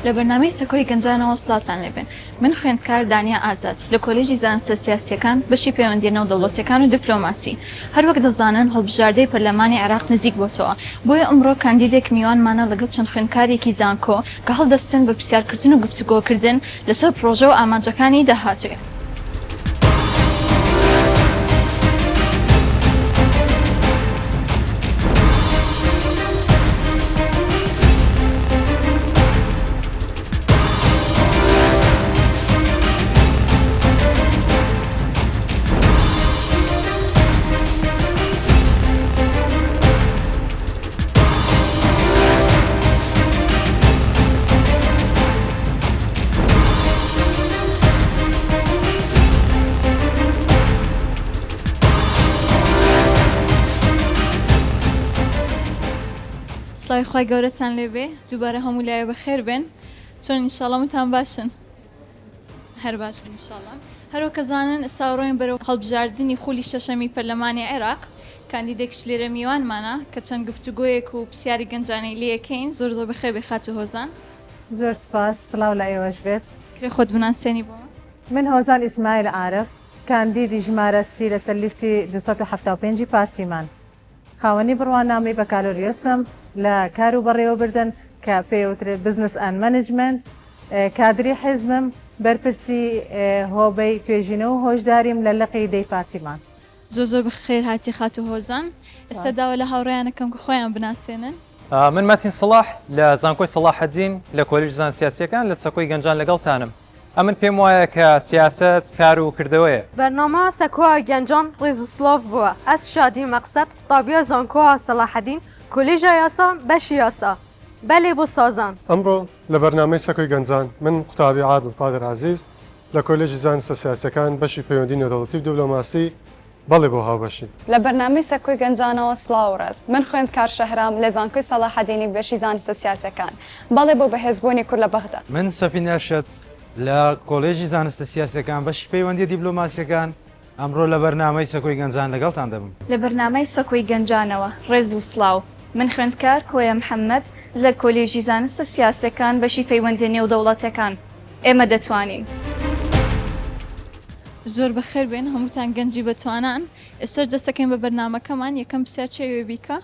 لە بەرنامەی سەکۆی گەنجانەوە سڵاتان لێبێن. من خوێندکار دانیا ئازاد لە کۆلێژی زانستە سیاسیەکان بەشی پەیوەندیە دەوڵەتیەکان و دیپلۆماسی. هەروەک دەزانن هەڵبژاردەی پەرلەمانی عێراق نزیک بۆتەوە. بۆیە ئەمڕۆ کاندیدێک میوانمانە لەگەڵ چەند خوێندکارێکی زانکۆ کە هەڵدەستن بە پرسیارکردن و گفتوگۆکردن لەسەر پرۆژە و ئامانجەکانی داهاتوێ. سڵاوی خوای گەورەتان لێبێ، دووبارە هەموو لایە بەخێر بێن، چۆن ئینشاڵڵا وتان باشن، هەر باش بن ئینشاڵڵا. هەروە کە زانن ئێستا ڕۆین بەرەو هەڵبژاردننی خولی شەشەمی پەرلەمانی عێراق. کاندیدێکش لێرە میوانمانە کە چەند گفتوگۆیەک و پرسیاری گەنجانەی لێەکەین. زۆر زۆر بەخێر بێ خات و هۆزان. زۆر سپاس، سڵاو لە ئێوەش بێت. کرێ خۆت بناسێنی بۆ من هۆزان ئیسماعیل عارف، کاندیدی ژمارە سی لەسەر لیستی 275 پارتیمان. خاوەنی بڕوانامەی بەکالۆریۆسم لە کار و بەڕێوەبردن کە پێوترێت بزنس ئەند مەنیجمنت. کادری حیزبم بەرپرسی هۆبەی توێژینە و هۆشداریم لە لەقی دەی پارتیمان. زۆر زۆر بەخێر هاتی خات و هۆزان. ئێستا داوە لە هاوڕێیانەکەم کە خۆیان بناسێنن. من مەتین سڵاح لە زانکۆی سەڵاحەدین لە کۆلیژ زانست سیاسیەکان لە سەکۆی گەنجان لەگەڵتانم. ئەمن پێم وایە کە سیاست کار و کردەوەیە. بەرنامە سەکۆ گەنجان ڕێز و سڵاو بووە. ئەس شادی مەقسەد قوتابیە زانکۆ سەڵاحەدین کۆلیژە یاسا بەشی یاسا بەلێ بۆ سازان. ئەمڕۆ لە بەرنامەی سەکۆی گەنجان من قوتابی عادل قادر عزیز لە کۆلێژی زانستە سیاسیەکان بەشی پەیوەندی نێودەوڵەتی و دیپلۆماسی بەڵێ بۆ هاوبەشی. لە بەرنامەی سەکۆی گەنجانەوە سڵاو ڕێز، من خوێندکار شەهرام لە زانکۆی سەڵاحەدینی بەشی زانستە سیاسیەکان بەڵێ بۆ بەهێزبوونی کورد لە بەغدا. من سەفینە شەت لە کۆلێژی زانستە سیاسیەکان بەشی پەیوەندی دیپلۆماسیەکان ئەمڕۆ لە بەرنامەی سەکۆی گەنجان لەگەڵتان دەبم. لە بەرنامەی سەکۆی گەنجانەوە ڕێز و سڵاو، من خوێندکار کۆیە محەممەد لە کۆلێژی زانستە سیاسەکان بەشی پەیوەندی نێودەوڵەتەکان. ئێمە دەتوانین. زۆر بەخێر بێن هەمووتان گەنجی بەتوانان. ئێستا دەستەکەین بە بەرنامەکەمان. یەکەم پرسیار چێوێ بیکە؟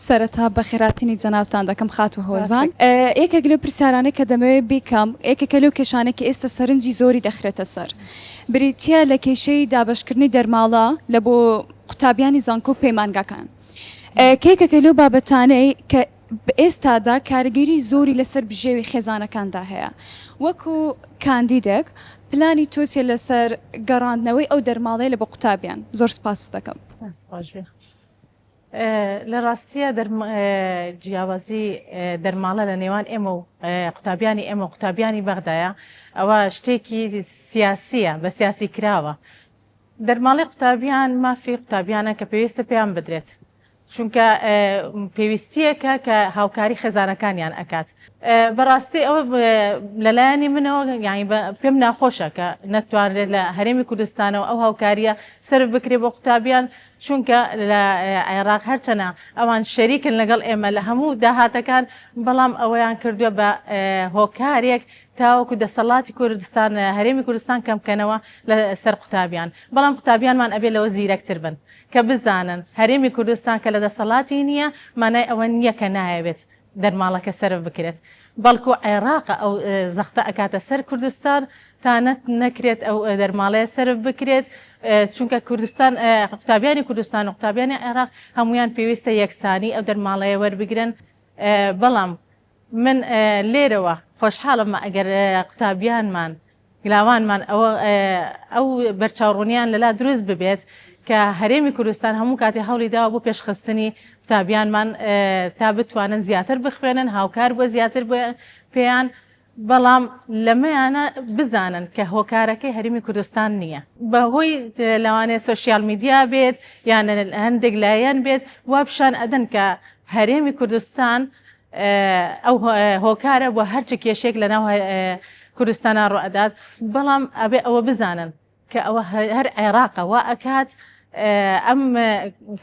سەرەتا بەخێراتنی جەنابتان دەکەم خات و هۆزان. یەکێک لەو پرسیارانەی کە دەمەوێت بیکەم، یەکێکە لەو کێشانێک کە ئێستا سەرنجی زۆری دەخرێتە سەر، بریتە لە کێشەی دابەشکردنی دەرماڵە لە بۆ قوتابیانی زانکۆ و پەیمانگاکان. کێکێکە لەو بابەتانەی کە ئێستادا کارگەری زۆری لەسەر بژێوی خێزانەکاندا هەیە. وەکو کاندیدێک پلانی تۆچێ لەسەر گەڕاندنەوەی ئەو دەرماڵەیە لە بۆ قوتابیان. زۆر سپاس دەکەم. لە ڕاستیە جیاوازی دەرماڵە لە نێوان ئێمە و قوتابیانی ئێمە و قوتابیانی بەغدایە ئەوە شتێکی سیاسیە، بە سیاسی کراوە. دەرماڵی قوتابیان مافی قوتابیانە کە پێویستە پێیان بدرێت، چونکە پێویستیەکە کە هاوکاری خێزانەکانیان ئەکات. بەڕاستی ئەوە لەلایەنی منەوە یانی پێم ناخۆشە کە نەتوانرێت لە هەرێمی کوردستانەوە ئەو هاوکاریە سرف بکرێت بۆ قوتابیان، چونکە لە عێراق هەرچەنە ئەوان شەریکن لەگەڵ ئێمە لە هەموو داهاتەکان، بەڵام ئەوەیان کردووە بە هۆکارێک تاوەکو دەسەڵاتی کوردستان هەرێمی کوردستان کەمکەنەوە لە سەر قوتابیان. بەڵام قوتابیانمان ئەبێ لەوە زیرەکتر بن کە بزانن هەرێمی کوردستان کە لە دەسەڵاتی نییە مانای ئەوە نییە کە نایەوێت دەرماڵەکە سرف بکرێت، بەڵکو عێراقە ئەو زەختە ئەکاتە سەر کوردستان تا نەکرێت ئەو دەرماڵەیە سرف بکرێت، چونکە کوردستان قوتابیانی کوردستان و قوتابیانی عێراق هەمویان پێویستە یەکسانی ئەو دەرماڵەیە وەربگرن. بەڵام من لێرەوە خۆشحاڵم ئەگەر قوتابیانمان گلاوانمان ئەو بەرچاوڕوونیان لەلا دروست ببێت کە هەرێمی کوردستان هەموو کاتی هەوڵی داوە بۆ پێشخستنی قوتابیانمان تا بتوانن زیاتر بخوێنن، هاوکار بۆ زیاتر پێیان. بەڵام لەمەیانە بزانن کە هۆکارەکەی هەرێمی کوردستان نییە، بەهۆی لەوانەیە سۆشیال میدیا بێت یان هەندێک لایەن بێت وا پیشان ئەدەن کە هەرێمی کوردستان ئەو هۆکارە بۆ هەرچ کێشێک لە ناو کوردستانە ڕۆئەدات. بەڵام ئەبێ ئەوە بزانن کە ئەوە هەر عێراقە وا ئەکات ئەم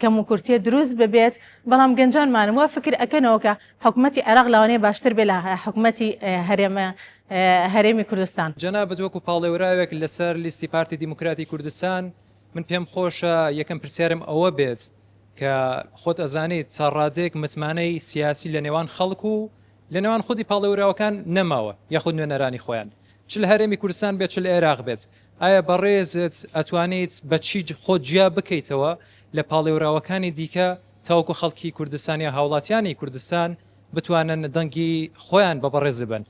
کەموکورتیە دروست ببێت بەڵام گەنجانمان وە فکر ئەکەنەوە کە حکوومەتی عێراق لەوانەیە باشتر بێ لە حکوومەتی هەرێمی کوردستان. جەنابەت وەکو پاڵێوراوێک لەسەر لیستی پارتی دیموکراتی کوردستان من پێم خۆشە یەکەم پرسیارم ئەوە بێت کە خۆت ئەزانیت چاڕادێک متمانەی سیاسی لە نێوان خەڵک و لە نێوان خودی پاڵێوراوەکان نەماوە یاخود نوێنەرانی خۆیان چ لە هەرێمی کوردستان بێت چ لە عێراق بێت ئایا بەڕێزت ئەتوانیت بە چی خۆت جیا بکەیتەوە لە پاڵێوراوەکانی دیکە تاوەکو خەڵکی کوردستان یا هاوڵاتیانی کوردستان بتوانن دەنگی خۆیان بە بەڕێز بن.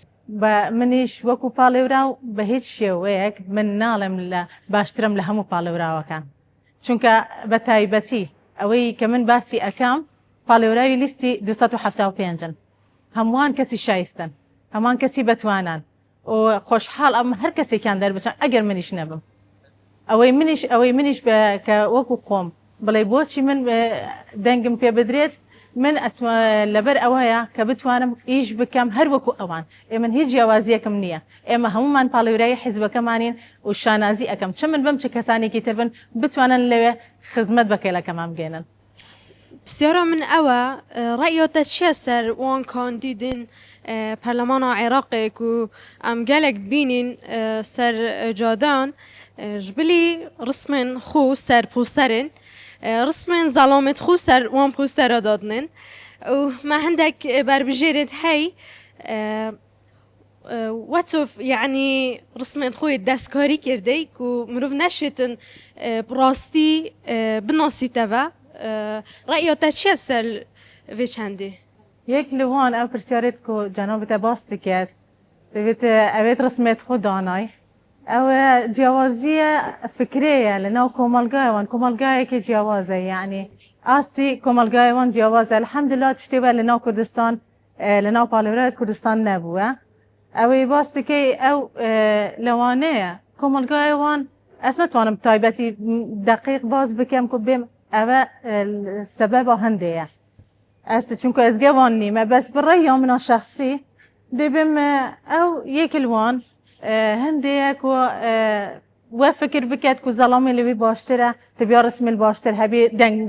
بە منیش وەکو پاڵێورا و بە هیچ شێوەیەک من ناڵێم لە باشترم لە هەموو پاڵێوراوەکان چونکە بە تایبەتی ئەوەی کە من باسی ئەەکەم پاڵێوراوی لیستی 275 هەمووان کەسی شایستن هەمان کەسی بەتوانان و خۆشحاڵ ئەم هەر کەسێکیان دەربچن ئەگەر منیش نەبم ئەوەی منیش کە وەکو خۆم بڵێ بۆچی من دەنگم پێ بدرێت من لەبەر ئەوەیە کە بتوانم ئیش بکەم هەر وەکو ئەوان ئێمە هیچ جیاوازیەکەم نییە ئێمە هەمومان پاڵێورایی حیزبەکەمانین و شانازی ئەەکەم چ من بم چ کەسانێکی تر بن بتوانن لەوێ خزمەت بەکەلەکەمان بگەێنن. بسیارە من ئەوە ڕێیۆتە چیە سەر وان کاندیدن پەرلەمانە عێراقێک و ئەم gelek بینین سەر جادان ژبلی ڕسمên xwe ser pûserên ڕسمên زەڵامت xwe ser wan pûsera dadinin û me hindek berbijêrên hey wetof yanî ڕسمên xwe destkarî kirde ku mirov neşêtin rastî binasîteve ڕێیۆتە چیە سەر vê çendê یەک لە وان ئەو پرسیارێت کو جەنابەتە باس دکرد دەبێت ئەوێت ڕسمێت خۆ دانای ئەوە جیاوازیە فکرەیە لە ناو کۆمەلگایەوان کۆمەلگایەکی جیاوازە یعنی ئاستی کۆمەلگایەوان جیاوازە الحەمدلله شتێبە لە ناو کوردستان لە ناو پاڵێورایەت کوردستان نەبووە ئەوەی باس دکەی ئەو لەوانەیە کۆمەلگایەوان ئەس نتوانم تایبەتی دقیق باز بکەم کو بێم ئەوە سەبەبە هەندەیە ئەس چونکە ئەزگەوان نیمە بەس بڕێیا منە شخصی دەبم ئەو یەکلوان هەندێک وە فکر بکات کو زەڵامی لەوی باشترە تبیا ڕسمیل باشتر هەبێ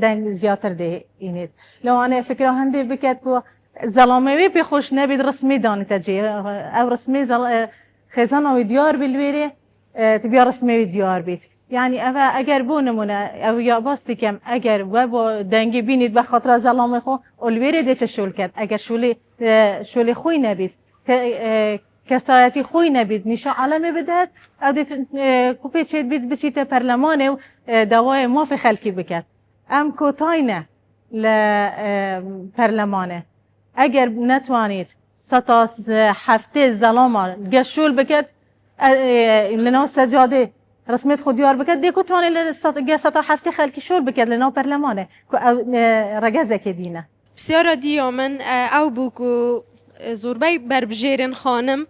دەنگ زیاتر دێنێت لەوانەیە فکرە هەندێک بکات کو زەڵامەوێ پێ خۆش نەبێت ڕسمی دانێتە جێ ئەو ڕسمی خێزانەوەی دیار بلوێرێ تبیا ڕسمێوی دیار بیت یعنی ئەوە ئەگەر بوو نمونە ئەو یا باس دیکەم ئەگەر وە بۆ دەنگی بینیت بە خاطرە زەڵامی خۆ ئۆلوێرێ دێچە شول کرد ئەگەر شولی خۆی نەبیت کەسایەتی خۆی نەبیت نیشە عەلەمێ بدات ئەو دێت کوپێ چێت بیت بچیتە پەرلەمانێ و داوای مافی خەلکی بکات ئەم کۆتاینە لە پەرلەمانێ ئەگەر نەتوانیت هەفتێ زەڵاما گەشول بکات لەناو سەجادێ ڕسمێت خۆ دیار بکات دێک توانێت لە هەفتێ خەلکی شۆر بکات لەناو پەرلەمانێ ڕەگەزێکی دینە بسیارە دیۆ من ئەو بوو و زۆربەی بربژێرن خانم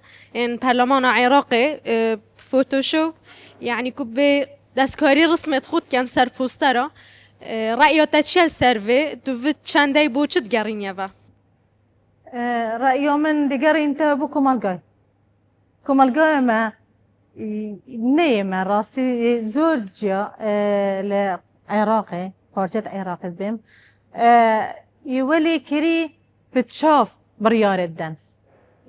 in پەرلەمانە عێراقێ فۆتۆشۆ یعنی کو بێ دەستکاری ڕسمێت خودکەن سەر پۆستەرە ڕێیۆتە چێل سەرێ دوڤت چەندەی بۆ چت گەڕینەوە ڕێیۆ من دەگەڕینتەوە بۆ کۆمەلگایەمە نەیەمە ڕاستی زۆر جیا لە عێراقێ پارچێت عێراقت بێم وەلی کری بچاف بڕیارت دەن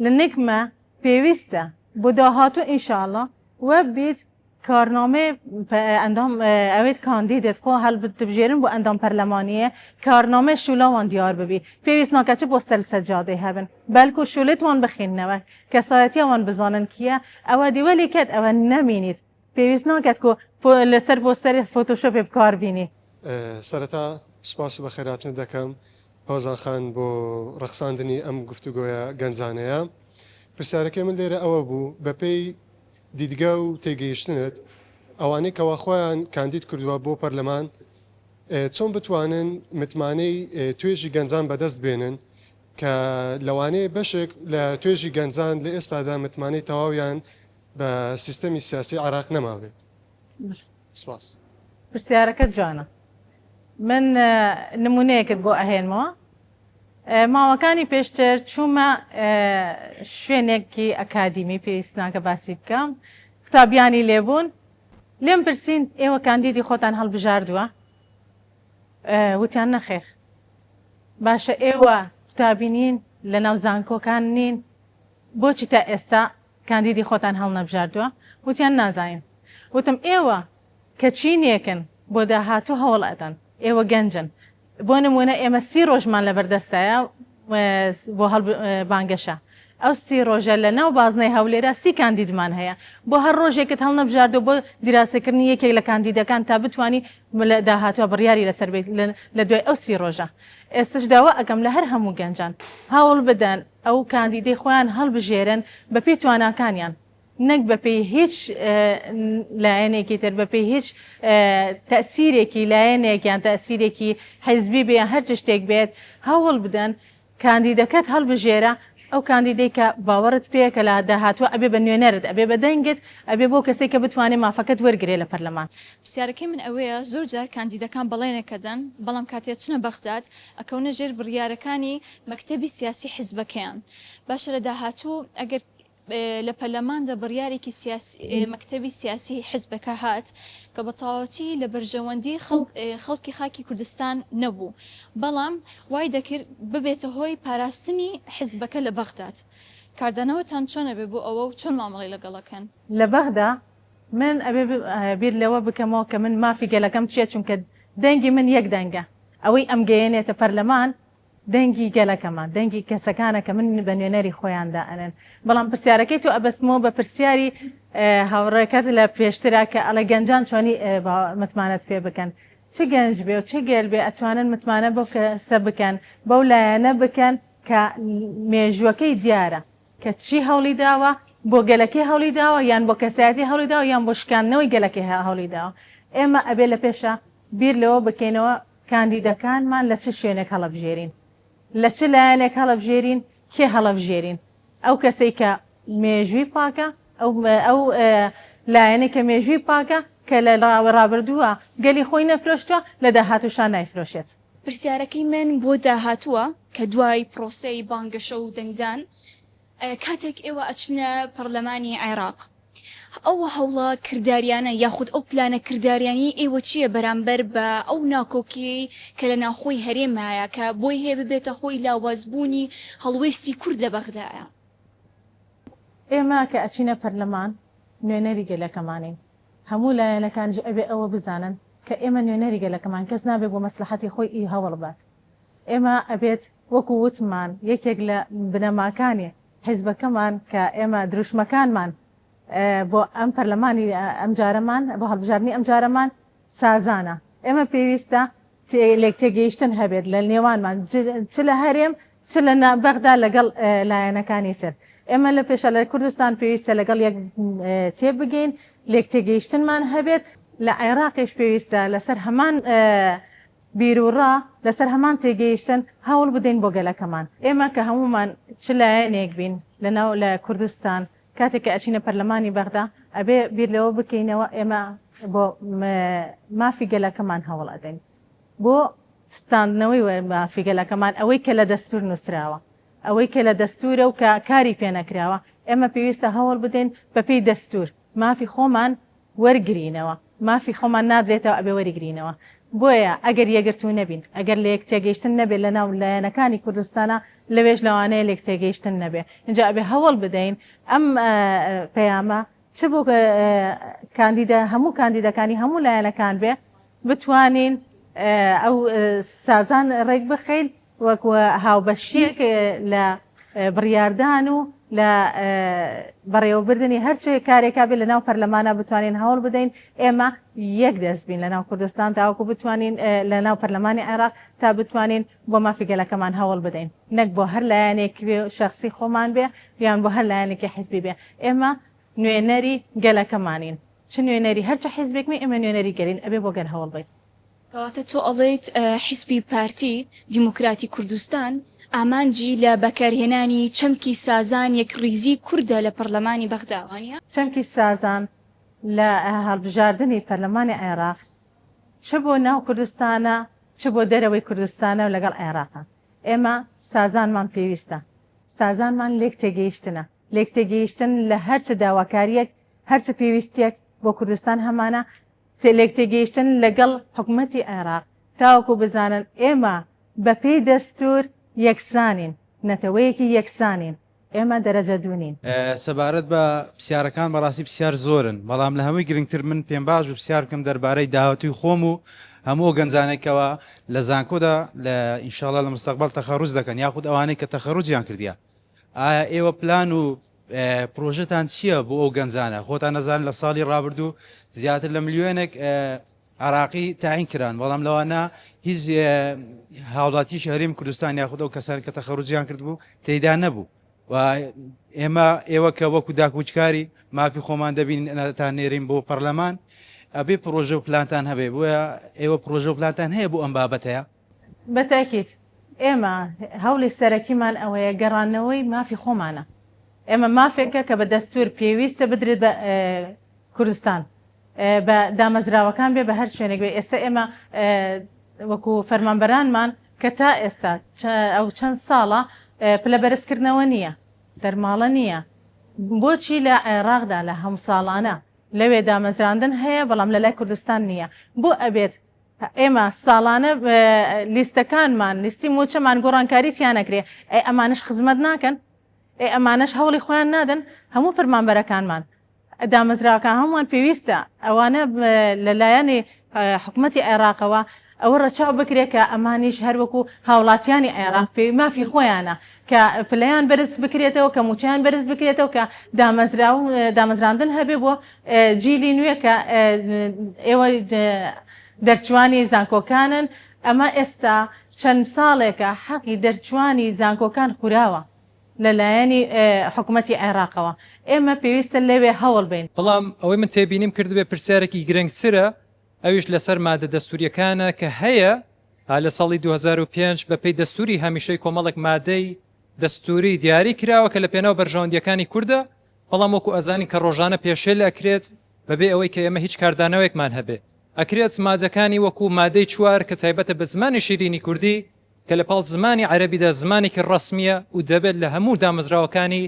لە نێکمە پێویستە بۆ داهاتوو ئینشاءڵڵا وە بیت کارنامە ئەندام ئەوێت کاندیدێت خۆ هەڵبژێرن بۆ ئەندام پەرلەمانیە کارنامە شولاوان دیار ببی پێویست ناکە چ پۆستە لە سەجادەی هەبن بەلکو شولێتوان بخێننەوە کەسایەتیەوان بزانن کیە ئەوە دیوەلی کات ئەوە نەمینیت پێویست ناکات لەسەر پۆستەری فۆتۆشۆپێ بکار بینی سەرەتا سوپاس و بەخێراتنە دەکەم هۆزان خان بۆ ڕەخساندنی ئەم گفتوگۆیە گەنجانەیە پرسیارەکەی من لێرە ئەوە بوو بەپێی دیدگە و تێگەیشتنت ئەوانەی کەوا خۆیان کاندید کردووە بۆ پەرلەمان چۆن بتوانن متمانەی توێژی گەنجان بەدەست بێنن کە لەوانەیە بەشێک لە توێژی گەنجان لە ئێستادا متمانەی تەواویان بە سیستەمی سیاسی عێراق نەماوێت سپاس پرسیارەکەت جوانە من نمونەیەکت بۆ ئەهێنمەوە ماوەکانی پێشتر چوومە شوێنێکی ئەکادیمی پێویست ناکە باسی بکەم قوتابیانی لێبوون لێم پرسین ئێوە کاندیدی خۆتان هەڵبژاردووە وتیان نەخێر باشە ئێوە قوتابینین لە ناو زانکۆکان نین بۆچی تا ئێستا کاندیدی خۆتان هەڵ نەبژاردووە وتیان نازانین وتم ئێوە کە چینێکن بۆ داهاتوو هەوڵ ئەدەن ئێوە گەنجن بۆ نمونە ئێمە 30 ڕۆژمان لە بەردەستایە بۆ هەڵ بانگەشە ئەو 30 ڕۆژە لە ناو بازنەی هەولێرە 30 کاندیدمان هەیە بۆ هەر ڕۆژێکت هەڵ نەبژاردو بۆ دیراسەکردنی یەکێک لە کاندیدەکان تا بتوانی لە داهاتوە بڕیاری لەسەر بێت لە دوای ئەو 30 ڕۆژە ئێستش داوا ئەەکەم لە هەر هەموو گەنجان هەوڵ بدەن ئەو کاندیدەی خۆیان هەڵبژێرن بەپێی تواناکانیان نەک بەپێی هیچ لایەنێکی تر بەپێی هیچ تەسیرێکی لایەنێکیان تەسیرێکی حیزبی بێ هەر شتێک بێت هەوڵ بدەن کاندیدەکەت هەڵبژێرە ئەو کاندیدەی کە باوەڕت پێ کە لە داهاتوە ئەبێ بە نوێنەرت ئەبێ بە دەنگت ئەبێ بۆ کەسێک کە بتوانێت مافەکەت وەرگێ لە پەرلەمان پرسیارەکەی من ئەوەیە زۆر جار کاندیدەکان بەڵێنەکەدەن بەڵام کاتێک چنە بەغداد ئەکەونە ژێر بڕیارەکانی مەکتەبی سیاسی حیزبەکەیان باشە لە داهاتوو ئەگەر لە پەرلەماندا بڕیارێکی مەکتەبی سیاسی حیزبەکە هات کە بە تەواوەتی لە بەرژەوەندی خەڵکی خاکی کوردستان نەبوو بەڵام وای دەکرد ببێتە هۆی پاراستنی حیزبەکە لە بەغداد کاردانەوەتان چۆنە بێ بۆ ئەوە و چۆن مامەڵی لەگەڵەکەن لە بەغدا من ئەبێ بیر لەوە بکەمەوە کە من مافی گەلەکەم چیە چونکە دەنگی من یەک دەنگە ئەوەی ئەم گەیەنێتە پەرلەمان دەنگی گەلەکەمان دەنگی کەسەکانە کە من بە نوێنەری خۆیاندا ئەنن بەڵام پرسیارەکەی تو ئەبەستمەوە بە پرسیاری هاوڕێکەکەت لە پێشترا کە ئەڵە گەنجان چۆنی متمانەت پێ بکەن چ گەنج بێ و چ گەل بێ ئەتوانن متمانە بۆ کەسە بکەن بەو لایەنە بکەن کە مێژوەکەی دیارە کە چی هەوڵی داوە بۆ گەلەکەی هەوڵی داوە یان بۆ کەسایەتی هەوڵی داوە یان بۆ شکاندنەوەی گەلەکەی هەوڵی داوە ئێمە ئەبێ لە پێشە بیر لەوە بکەینەوە کاندیدەکانمان لە چ شوێنێک هەڵەبژێرین لە چ لایەنێک هەڵەبژێرین کێ هەڵەبژێرین ئەو کەسەی کە مێژووی پاکە ئەو لایەنێک کە مێژووی پاکە کە لە ڕابردووە گەلی خۆی نەفرۆشتووە لە داهاتووشان نایفرۆشێت پرسیارەکەی من بۆ داهاتووە کە دوای پرۆسەی بانگەشە و دەنگدان کاتێک ئێوە ئەچنە پەرلەمانی عێراق ئەوە هەوڵە کرداریانە یاخود ئەو پلانە کرداریانی ئێوە چییە بەرامبەر بە ئەو ناکۆکی کە لە ناوخۆی هەرێمایە کە بۆی هەیە ببێتە خۆی لاوازبوونی هەڵوێستی کورد لە بەغدایە ئێمە کە ئەچینە پەرلەمان نوێنەری گەلەکەمانین هەموو لایەنەکانش ئەبێ ئەوە بزانن کە ئێمە نوێنەری گەلەکەمان کەس نابێت بۆ مەسلحەتی خۆی ئی هەوڵ بات ئێمە ئەبێت وەکو وتمان یەکێک لە بنەماکانی حیزبەکەمان کە ئێمە دروشمەکانمان بۆ ئەم پەرلەمانی ئەمجارەمان بۆ هەڵبژاردننی ئەمجارەمان سازانە ئێمە پێویستە لێک تێگەیشتن هەبێت لە نێوانمان چ لە هەرێم چ لە بەغدا لەگەڵ لایەنەکانی تر ئێمە لە پێشە لە کوردستان پێویستە لەگەڵ یەک تێبگەین لێک تێگەیشتنمان هەبێت لە عێراقیش پێویستە لەسەر هەمان بیرروڕا لەسەر هەمان تێگەیشتن هەوڵ بدەین بۆ گەلەکەمان ئێمە کە هەمومان چ لایەنێک بین لەناو لە کوردستان کاتێک کە ئەچینە پەرلەمانی بەغدا ئەبێ بیر لەوە بکەینەوە ئێمە بۆ مافی گەلەکەمان هەوڵ ئەدەین بۆ ستاندنەوەی مافی گەلەکەمان ئەوەی کە لە دەستور نووسراوە ئەوەی کە لە دەستورە و کە کاری پێ نەکراوە ئێمە پێویستە هەوڵ بدەین بەپێی دەستور مافی خۆمان وەرگرینەوە مافی خۆمان نادرێتەوە ئەبێ وەرگرینەوە بۆیە ئەگەر یەگرتو نەبین ئەگەر لە یەک تێگەیشتن نەبێت لە ناو لایەنەکانی کوردستانە لەوێژ لەوانەیە لێک تێگەیشتن نەبێ اینجا ئەبێ هەوڵ بدەین ئەم پەیامە چ بۆ کاندیدە هەموو کاندیدەکانی هەموو لایەنەکان بێ بتوانین ئەو سازان ڕێک بخەین وەکو هاوبەشیەک لە بڕیاردان و لە بەڕێوەبردننی هەرچێ کارێکا بێت لە ناو پەرلەمانە بتوانین هەوڵ بدەین ئێمە یەک دەست بین لە ناو کوردستان تاوەکو بتوانین لە ناو پەرلەمانی عێراق تا بتوانین بۆ مافی گەلەکەمان هەوڵ بدەین نەک بۆ هەر لایەنێک شخصی خۆمان بێ یان بۆ هەر لایەنێکی حیزبی بێ ئێمە نوێنەری گەلەکەمانین چ نوێنەری هەرچە حیزبێکمی ئێمە نوێنەری گەرین ئەبێ بۆ گەل هەوڵ بین کەواتە تۆ ئەڵێیت حیزبی پارتی دیموکراتی کوردستان ئامانجی لە بەکارهێنانی چەمکی سازان یەکڕیزی کووردە لە پەرلەمانی بەغداوانە چەمکی سازان لە هەڵبژاردننی پەرلەمانی عێراق چ بۆ ناو کوردستانە چ بۆ دەرەوەی کوردستانە و لەگەڵ عێراقە ئێمە سازانمان پێویستە سازانمان لێک تێگەیشتنە لێک تێگەیشتن لە هەرچە داواکاریەک هەرچە پێویستێک بۆ کوردستان هەمانە لێک تێگەیشتن لەگەڵ حکوومەتی عێراق تاوەکو بزانن ئێمە بەپێی دەستور یەکسانین نەتەوەیەکی یەکسانین ئێمە دەرەجە دوونین. سەبارەت بە پرسیارەکان بەڕاستی پرسیار زۆرن بەڵام لە هەمووی گرنگتر من پێم باش و پرسیار بکەم دەربارەی داهاتوی خۆم و هەموو گەنجانێکەوە لە زانکۆدا لە ئینشاڵڵا لە مستەقبەل تەخەڕوج دەکەن یاخود ئەوانەی کە تەخەڕوجیان کردیا. ئایا ئێوە پلان و پرۆژەتان چییە بۆ ئەو گەنجانە خۆتان نەزانن لە ساڵی ڕابردوو زیاتر لە ملیۆنێک عراقی تعین کران بەڵام لەوانە هیچ هاوڵاتی شەهریم کوردستان یاخود ئەو کەسانی کە تەخەڕوجیان کردبوو تێیدا نەبوو و ئێوە کە وەکو داکوچکاری مافی خۆمان دەبینتان نێرین بۆ پەرلەمان ئەبێ پرۆژە و پلانتان هەبێ بۆیە ئێوە پرۆژە و پلانتان هەیە بۆ ئەم بابەتەیە؟ بەتاکیت ئێمە هەوڵی سەرەکیمان ئەوەیە گەڕانەوەی مافی خۆمانە. ئێمە مافێکە کە بە دەستور پێویستە بدرێت بە کوردستان بە دامەزراوەکان بێ بە هەر شوێنێک بێ. ئێستا ئێمە وەکو فەرمانبەرانمان کە تا ئێستا ئەو چەند ساڵە پلە بەرزکردنەوە نییە دەرماڵە نییە. بۆچی لە عێراقدا لە هەموو ساڵانە لەوێ دامەزراندن هەیە بەڵام لە لای کوردستان نییە؟ بۆ ئەبێت ئێمە ساڵانە لیستەکانمان لیستی موچەمان گۆڕانکاریتیان نەکرێ ئەمانش خزمەت ناکەن ئەمانش هەوڵی خۆیان نادن. هەموو فەرمانبەرەکانمان دامەزراوەکان هەمووان پێویستە ئەوانە لەلایەنی حکوومەتی عێراقەوە ئەوە ڕەچاو بکرێت کە ئەمانیش هەروەکو هاوڵاتیانی عێراق پێی مافی خۆیانە کە پلەیان بەرز بکرێتەوە کە موچیان بەرز بکرێتەوە کە دامەزراندن هەبێ بۆ جیلی نوێ کە ئێوە دەرچوانی زانکۆکانن. ئەمە ئێستا چەند ساڵێکە حەقی دەرچوانی زانکۆکان خوراوە لەلایەنی حکوومەتی عێراقەوە. ئێمە پێویستە لەوێ هەوڵ بین. بەڵام ئەوەی من تێبینیم کردبێ پرسیارێکی گرنگترە ئەویش لەسەر مادە دەستوریەکانە کە هەیە لە ساڵی 2005 بەپێی دەستوری هەمیشەی کۆمەڵک مادەی دەستوری دیاری کراوە کە لە پێناو بەرژەوەندیەکانی کووردە بەڵام وەکو ئەزانی کە ڕۆژانە پێشێل ئەکرێت بەبێ ئەوەی کە ئێمە هیچ کاردانەوەیەکمان هەبێ ئەکرێت مادەکانی وەکو مادەی 4 کە تایبەتە بە زمانی شیرینی کوردی کە لە پاڵ زمانی عەرەبیدا زمانێکی ڕەسمیە و دەبێت لە هەموو دامەزراوەکانی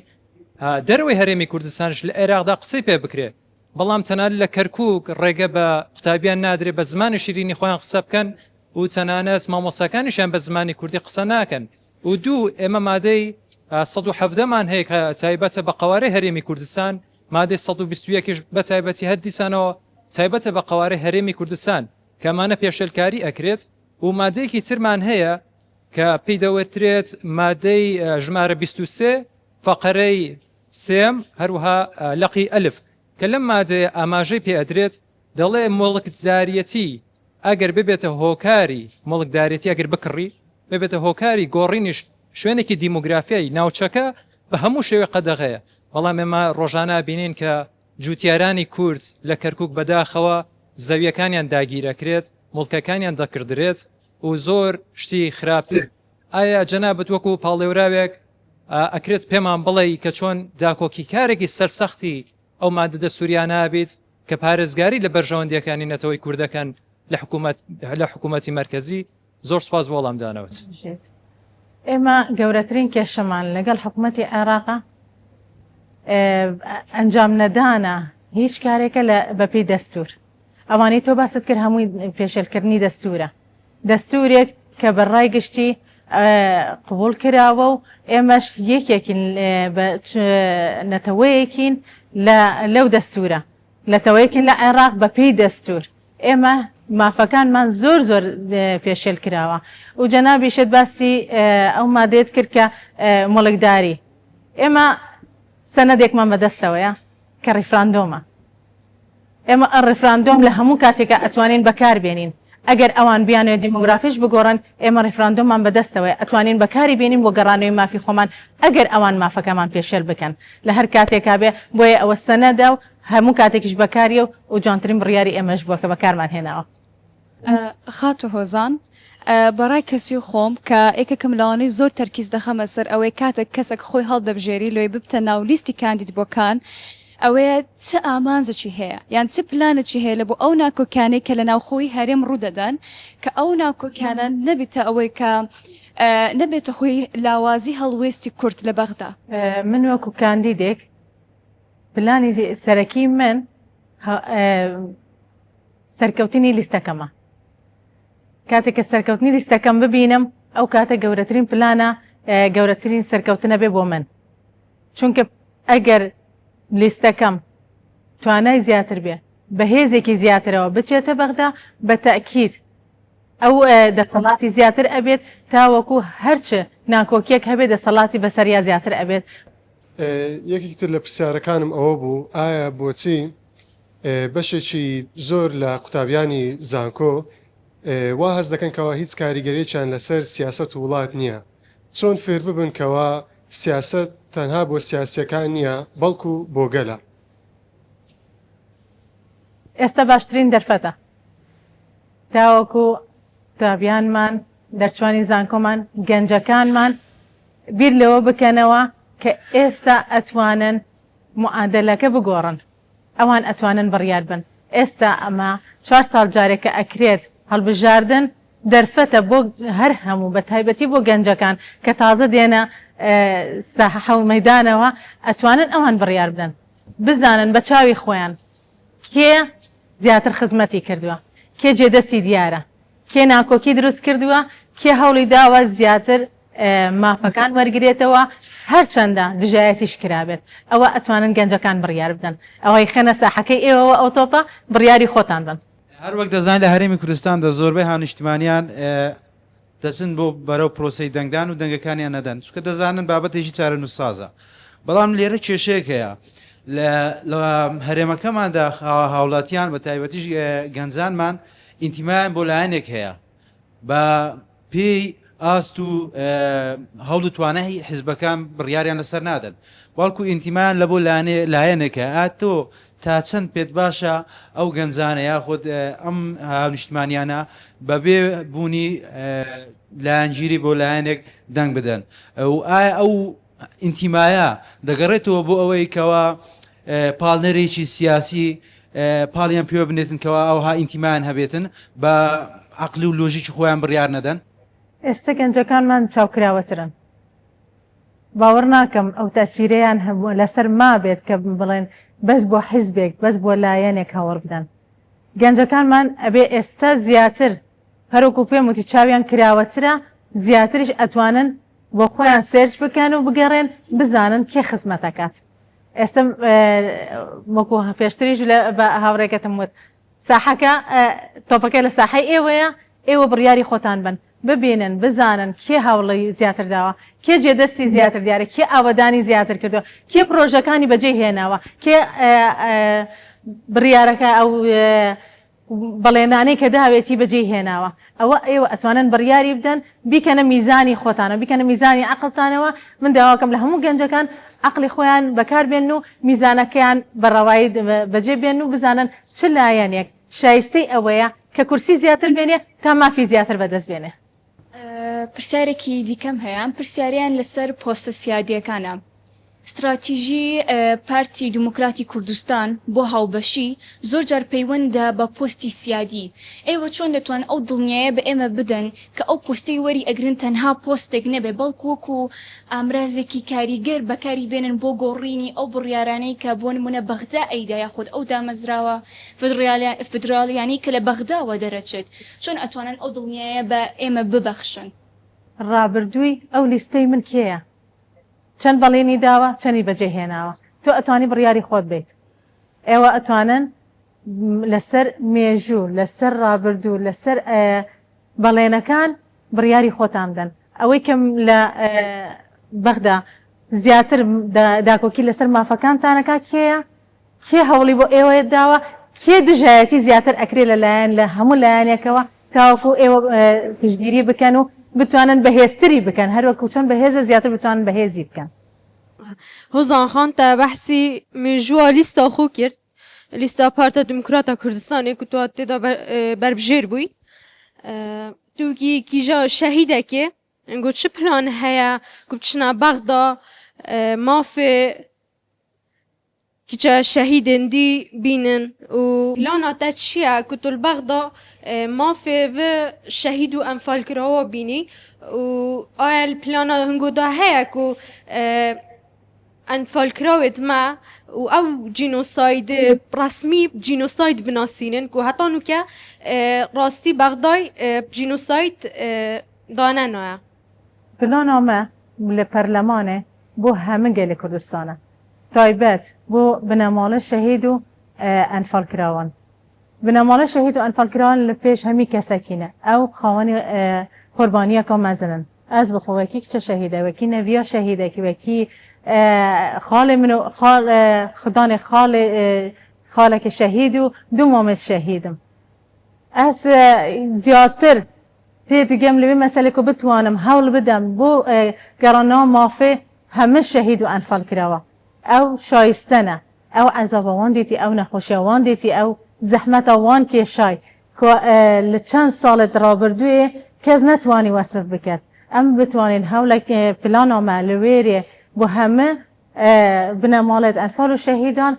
دەروی هەرێمی کوردستانش لە عێراقدا قسەی پێ بکرێت. بەڵام تەنانەت لە کەرکووک ڕێگە بە قوتابیان نادرێت بە زمانی شیرینی خۆیان قسە بکەن و تەنانەت مامۆستاکانیشیان بە زمانی کوردی قسە ناکەن. و دوو ئێمە مادەی 117مان هەیە کە تایبەتە بە قوارەی هەرێمی کوردستان مادەی 121ش بە تایبەتی هەر دیسانەوە تایبەتە بە قوارەی هەرێمی کوردستان کەمانە پێشێلکاری ئەکرێت و مادەیەکی ترمان هەیە کە پێی دەوترێت مادەی ژمارە 23 فەقەرەی سێم هەروەها لەقی ئەلف کە لەم مادەیە ئاماژەی پێ ئەدرێت دەڵێ مۆڵکدارەتی ئەگەر ببێتە هۆکاری مۆڵکدارەتی ئەگەر بکڕی ببێتە هۆکاری گۆڕینیش شوێنێکی دیموگرافیایی ناوچەکە بە هەموو شێوێ قەدەغەیە. بەڵام ئێمە ڕۆژانە بینین کە جوتیارانی کورد لە کەرکووک بەداخەوە زەویەکانیان داگیرەکرێت مڵکەکانیان دەکردرێت و زۆر شتی خراپتر. ئایا جەنابەت وەکو پاڵێوراوێک ئەکرێت پێمان بڵێ کە چۆن داکۆکی کارێکی سەرسەختی ئەو مادە دەستوریانە بێت کە پارێزگاری لە بەرژەوەندیەکانی نەتەوەی کوردەکەن لە حکوومەتی مەرکەزی؟ زۆر سپاس بۆ وەڵامدانەوەت. ئێمە گەورەترین کێشەمان لەگەڵ حکوومەتی عێراقە ئەنجام نەدانە هیچ کارێکە لە بەپێی دەستور. ئەوانەی تۆ باست کرد هەمووی پێشێلکردنی دەستورە دەستورێک کە بەڕای گشتی قبول کراوە و ئێمەش یەکێکین نەتەوەیەکین لەو دەستورە لەتەوەیەکین لە عێراق بەپێی دەستور. ئێمە مافەکانمان زۆر پێشێل کراوە و جەنابیشت باسی ئەو مادەیەت کرد کە مۆڵکداری ئێمە سەنەدێکمان بەدەستەوەیە کە ڕیفراندۆمە. ئێمە ڕیفراندۆم لە هەموو کاتێکە ئەتوانین بەکار بێنین. ئەگەر ئەوان بیانوێت دیموگرافیش بگۆڕن ئێمە ڕیفراندۆمان بەدەستەوەی ئەتوانین بەکاری بێنین بۆ گەڕانەوەی مافی خۆمان ئەگەر ئەوان مافەکەمان پێشێل بکەن لە هەر کاتێکا بێ بۆیە ئەوە سەنەدا و هەموو کاتێکیش بەکاریە و جوانترین بڕیاری ئێمەش بووە کە بەکارمان هێناوە. خاتو هۆزان بەڕای کەسی خۆم کە ئێکەکەم لەوانەی زۆر تەرکیز دەخەمە سەر ئەوەی کاتێک کەسێک خۆی هەڵدەبژێری لۆی ببتە ناو لیستی کاندید بۆکان ئەوەیە چ ئامانزەکی هەیە یان چ پلانێکی هەیە لە بۆ ئەو ناکۆکانەی کە لە ناوخۆی هەرێم ڕوودەدەن کە ئەو ناکۆکانە نەبێتە ئەوەی کە نەبێتە خۆی لاوازی هەڵوێستی کورد لە بەغدا. من وەکو کاندیدێک پلانی سەرەکی من سەرکەوتنی لیستەکەمە کاتێک کە سەرکەوتنی لیستەکەم ببینم ئەو کاتە گەورەترین پلانە گەورەترین سەرکەوتنە بێ بۆ من چونکە ئەگەر لیستەکەم توانای زیاتر بێ بەهێزێکی زیاترەوە بچێتە بەغدا بە تەکید ئەو دەسەڵاتی زیاتر ئەبێت تاوەکو هەرچە ناکۆکیەک هەبێت دەسەڵاتی بەسەریا زیاتر ئەبێت. یەکێکتر لە پرسیارەکانم ئەوە بوو ئایا بۆچی بەشێکی زۆر لە قوتابیانی زانکۆ وا هەز دەکەن کەەوە هیچ کاریگەریەکیان لەسەر سیاست و وڵات نییە چۆن فێر ببن کەەوە سیاست تەنها بۆ سیاسیەکان نییە بەڵکو بۆ گەلە. ئێستا باشترین دەرفەتە تاوەکو قوتابیانمان دەرچوانی زانکۆمان گەنجەکانمان بیر لەوە بکەنەوە کە ئێستا ئەتوانن معادلەکە بگۆڕن ئەوان ئەتوانن بڕیار بن. ئێستا ئەمە 4 ساڵ جارێکە ئەکرێت هەڵبژاردن دەرفەتە بۆ هەر هەموو بە تایبەتی بۆ گەنجەکان کە تازە دێنە ساحە مەیدانەوە ئەتوانن ئەوان بڕیار بدەن بزانن بە چاوی خۆیان کێ زیاتر خزمەتی کردووە کێ جێدەستی دیارە کێ ناکۆکی دروست کردووە کێ هەوڵی داوە زیاتر مافەکان وەرگێتەوە هەرچەندە دژایەتیش کرابێت ئەوە ئەتوانن گەنجەکان بڕیار بدەن ئەوەی خەنە ساحەکەی ئێوەوە ئەو تۆپە بڕیاری خۆتان بن. هەر وەک دەزان لە هەرێمی کوردستاندا زۆربەی هاونیشتیمانیان دەچن بۆ بەرەو پرۆسی دەنگدان و دەنگەکانیان نەدەن چونکە دەزانن بابەتێکی چارە نووسازە بەڵام لێرە کێشەیەک هەیە لە هەرێمەکەماندا هاوڵاتیان بە تایبەتیش گەنجانمان ئینتیمایان بۆ لایەنێک هەیە بە پێی ئاست و هەوڵ و توانای حیزبەکان بڕیاریان لەسەر نادەن بەڵکو ئینتیمان لە بۆ لایەنێکە ئاتۆ تا چەند پێت باشە ئەو گەنجانە یاخود ئەم هاونیشتمانیانە بەبێ بوونی لایەنگیری بۆ لایەنێک دەنگ بدەن ئایا ئەو ئینتیمایە دەگەڕێتەوە بۆ ئەوەی کەوا پاڵنەرێکی سیاسی پاڵیان پێوە بنێتن کەوا ئەوها ئینتیمان هەبێتن بە عقلی و لۆژیکی خۆیان بڕیار نەدەن. ئێستا گەنجەکانمان چاوکراوەترن باوەڕ ناکەم ئەو تەسیرەیان لەسەر ما بێت کە بڵێن بەس بۆ حیزبێک بەس بۆ لایەنێک هەوڵ بدەن. گەنجەکانمان ئەبێ ئێستا زیاتر هەروکو پێم وتی چاویان کراوەترە زیاتریش ئەتوانن بۆ خۆیان سێرچ بکەن و بگەڕێن بزانن کێ خزمەتەکات. ئێستا وەکو پێشتریش بە هاوڕێکەتم وت ساحەکە تۆپەکە لە ساحەی ئێوەیە ئێوە بڕیاری خۆتان بن ببینن بزانن کێ هەوڵی زیاتر داوە کێ جێدەستی زیاتر دیارە کێ ئاوەدانی زیاتر کردووە کێ پرۆژەکانی بەجێ هێناوە کێ بڕیارەکە ئەو بەڵێنانەی کە داوێتی بەجێ هێناوە ئەوە ئێوە ئەتوانن بڕیاری بدەن بیکەنە میزانی خۆتانە بیکەنە میزانی عقلتانەوە. من داواکەم لە هەموو گەنجەکان عقلی خۆیان بەکاربێن و میزانەکەیان بەڕەوایی بەجێ بێن و بزانن چ لایەنێک شایستەی ئەوەیە کە کورسی زیاتر بێنێ تا مافی زیاتر بەدەست بێنێ. پرسیارێکی دیکەم هەیە پرسیاریان لەسەر پۆستە سیادیەکانە. استراتیژی پارتی دموکراتی کوردستان بۆ هاوبەشی زۆر جار پەیوەندە بە پۆستی سیادی. ئێوە چۆن دەتوان ئەو دڵنیایە بە ئێمە بدەن کە ئەو پۆستەی وەری ئەگرن تەنها پۆستێک نەبێ بەڵکو وەکو ئامرازێکی کاریگەر بەکاری بێنن بۆ گۆڕینی ئەو بڕیارانەی کە بۆ نمونە بەغدا ئەیدا یاخود ئەو دامەزراوە فدرالیانی کە لە بەغداوە دەرەچێت چۆن ئەتوانن ئەو دڵنیایە بە ئێمە ببەخشن. ڕابردووی ئەو لیستەی من کێیە چەند بەڵێنی داوە چەندی بەجێ هێناوە تۆ ئەتوانی بڕیاری خۆت بیت. ئێوە ئەتوانن لەسەر مێژوو لەسەر ڕابردوو لەسەر بەڵێنەکان بڕیاری خۆتان بدەن. ئەوەی کەم لە بەغدا زیاتر داکۆکی لەسەر مافەکانتانەکە کێیە کێ هەوڵی بۆ ئێوە داوە کێ دژایەتی زیاتر ئەکرێ لەلایەن لە هەموو لایەنێکەوە تاوەکو ئێوە پشتگیری بکەن و بتوانن بەهێزتری بکەن هەروەکو چەند بەهێزە زیاتر بتوانن بەهێزی بکەن. هۆزان خان تا بەحسی مێژووە لیستا خۆ کرد لیستا پارتە دموکراتە کوردستانی کو تۆ تێدا بربژێر بووی توگی کیژە شەهیدەکێ ئەنگۆ چ پلان هەیە کو بچنە بەغدا مافێ کیچە شەهیدندی بینن و پلانا تا چییە کو تۆ بەغدا مافێ و شەهید و ئەمفال کراوە بینی و ئایا پلانا هەنگۆدا هەیە کو ئەنفالکراوێت ما و ئەو جینۆساید ڕسمی جینۆساید بناسیینن و هەتانوکە ڕاستی بەغدای جینۆساید دانەنایە پلانامە لە پەرلەمانێ بۆ هەمە گەلێ کوردستانە تایبەت بۆ بنەماڵە شەهید و ئەنفالکراوان بنەماڵە شەهید و ئەنفالکراوان لە پێش هەمی کەسەکینە ئەو خاوەنی قوربانیەکە مەزنن ئەس بخۆوەکی کچە شەهیدە وەکی نەڤیا شەهیدێکی وەکی خاڵێ من و خدانێ خاڵێکی شەهید و دوو مامێت شەهیدم ئەس زیاتر تێ دیگەم لەوێ مەسەلێک و بتوانم هەوڵ بدەم بۆ گەڕانەوە مافێ هەمە شەهید و ئەنفالکراوە ئەو شایستەنە ئەو عەزابەوان دیتی ئەو نەخۆشیەوان دیتی ئەو زەحمەتەوان کێشای لە چەند ساڵت ڕابردووێ کەس نەتوانی وەسف بکات ئەم بتوانین هەولێک پلانامە لەوێرێ بۆ هەمە بنەماڵێت ئەنفال و شەهیدان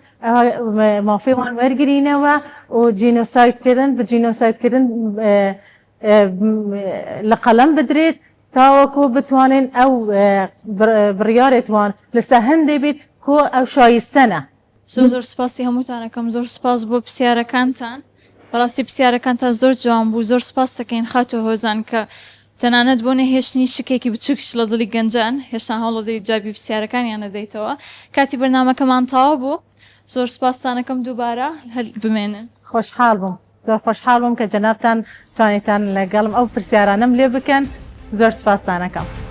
مافێوان وەرگرینەوە و جینۆسایدکردن بە جینۆسایدکردن لە قەلەم بدرێت تاوەکو بتوانین ئەو بڕیارێتوان لەسەر هەندێک بیت کۆ ئەو شایستەنە زۆر سپاسی هەمووتانەکەم زۆر سپاس بۆ پرسیارەکانتان بەڕاستی پرسیارەکانتان زۆر جوان بوو زۆر سپاس دەکەین خاتۆ هۆزان کە تەنانەت بۆ نەهێشتنی شکێکی بچووکش لە دڵی گەنجان هێشتا هەوڵ دەدەیت جوابی پرسیارەکانیان نەدەیتەوە کاتی بەرنامەکەمان تەواو بوو زۆر سپاستانەکەم دووبارە هەر بمێنن خۆشحاڵ بووم زۆر خۆشحاڵ بووم کە جەنابتان توانیتان لەگەڵم ئەو پرسیارانەم لێ بکەن زۆر سپاستانەکەم